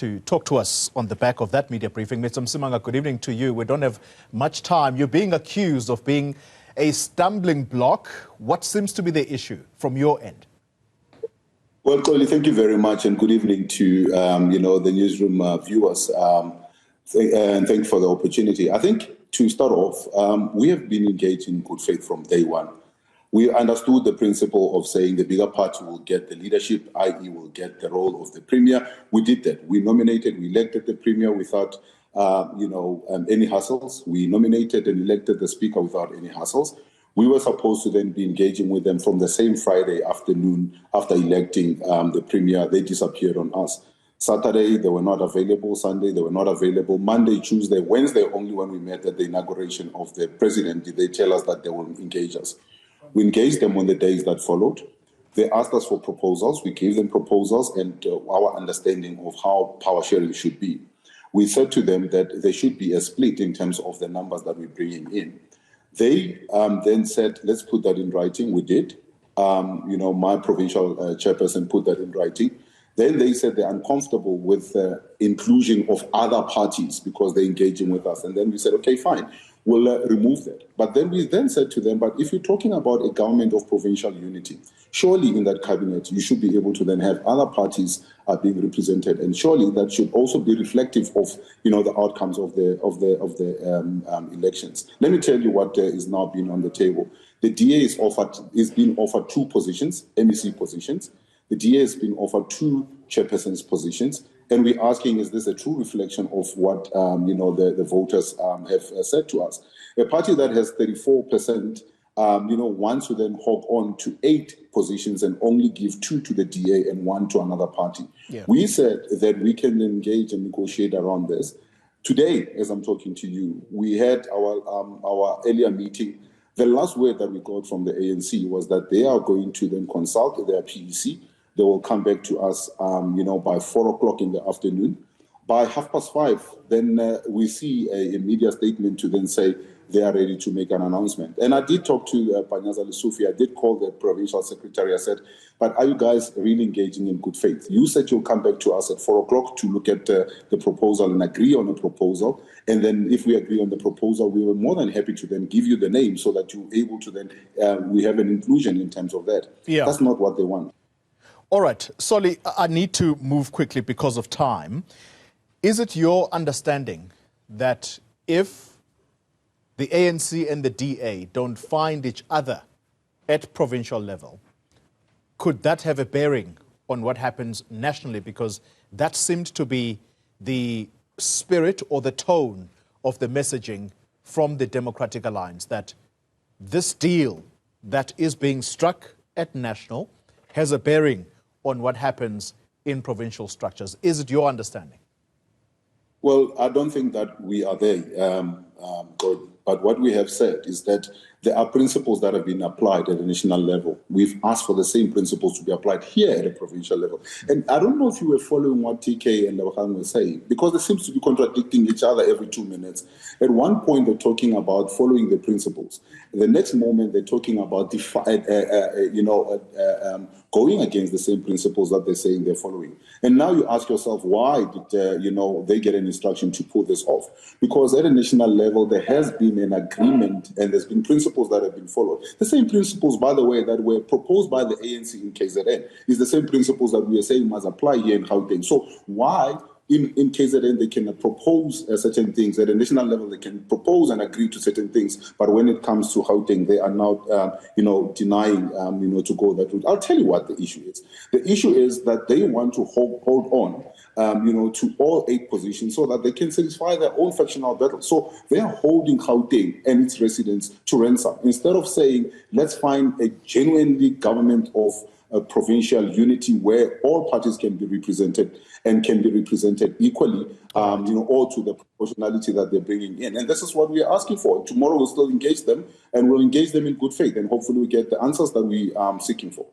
to talk to us on the back of that media briefing. Mr. Msimanga, good evening to you. We don't have much time. You're being accused of being a stumbling block. What seems to be the issue from your end? Well, Solly, thank you very much, and good evening to the newsroom viewers. And thank you for the opportunity. I think to start off, we have been engaged in good faith from day one. We understood the principle of saying the bigger party will get the leadership, i.e. will get the role of the premier. We did that. We nominated, we elected the premier without, any hassles. We nominated and elected the speaker without any hassles. We were supposed to then be engaging with them from the same Friday afternoon after electing the premier. They disappeared on us. Saturday, they were not available. Sunday, they were not available. Monday, Tuesday, Wednesday, only when we met at the inauguration of the president did they tell us that they will engage us. We engaged them on the days that followed. They asked us for proposals. We gave them proposals and our understanding of how power sharing should be. We said to them that there should be a split in terms of the numbers that we're bringing in. They then said, let's put that in writing. We did. My provincial chairperson put that in writing. Then they said they're uncomfortable with the inclusion of other parties because they're engaging with us. And then we said, okay, fine. We'll remove that. But then we then said to them, but if you're talking about a government of provincial unity, surely in that cabinet, you should be able to then have other parties being represented. And surely that should also be reflective of, the outcomes of the elections. Let me tell you what is now being on the table. The DA is being offered 2 positions, MEC positions. The DA has been offered 2 chairpersons positions. And we're asking, is this a true reflection of what, the voters have said to us? A party that has 34%, wants to then hog on to 8 positions and only give 2 to the DA and 1 to another party. Yeah. We said that we can engage and negotiate around this. Today, as I'm talking to you, we had our earlier meeting. The last word that we got from the ANC was that they are going to then consult their PEC. They will come back to us, by 4 o'clock in the afternoon. By 5:30, then we see a media statement to then say they are ready to make an announcement. And I did talk to Panyaza Lesufi. I did call the provincial secretary. I said, but are you guys really engaging in good faith? You said you'll come back to us at 4 o'clock to look at the proposal and agree on a proposal. And then if we agree on the proposal, we were more than happy to then give you the name so that you're able to then, we have an inclusion in terms of that. Yeah. That's not what they want. All right, Solly, I need to move quickly because of time. Is it your understanding that if the ANC and the DA don't find each other at provincial level, could that have a bearing on what happens nationally? Because that seemed to be the spirit or the tone of the messaging from the Democratic Alliance, that this deal that is being struck at national has a bearing on what happens in provincial structures. Is it your understanding? Well, I don't think that we are there, Gordon. But what we have said is that there are principles that have been applied at the national level. We've asked for the same principles to be applied here at the provincial level. And I don't know if you were following what TK and Lawakang were saying, because they seem to be contradicting each other every 2 minutes. At one point, they're talking about following the principles. The next moment, they're talking about going against the same principles that they're saying they're following. And now you ask yourself, why did they get an instruction to pull this off? Because at a national level, there has been an agreement and there's been principles that have been followed. The same principles, by the way, that were proposed by the ANC in KZN is the same principles that we are saying must apply here in Gauteng. So why in KZN they can propose certain things, at a national level they can propose and agree to certain things, but when it comes to Gauteng they are now denying to go that route? I'll tell you what the issue is. The issue is that they want to hold on to all 8 positions so that they can satisfy their own factional battles. So they are holding Gauteng and its residents to ransom instead of saying, let's find a genuinely government of provincial unity where all parties can be represented and can be represented equally, all to the proportionality that they're bringing in. And this is what we are asking for. Tomorrow we'll still engage them, and we'll engage them in good faith, and hopefully we get the answers that we are seeking for.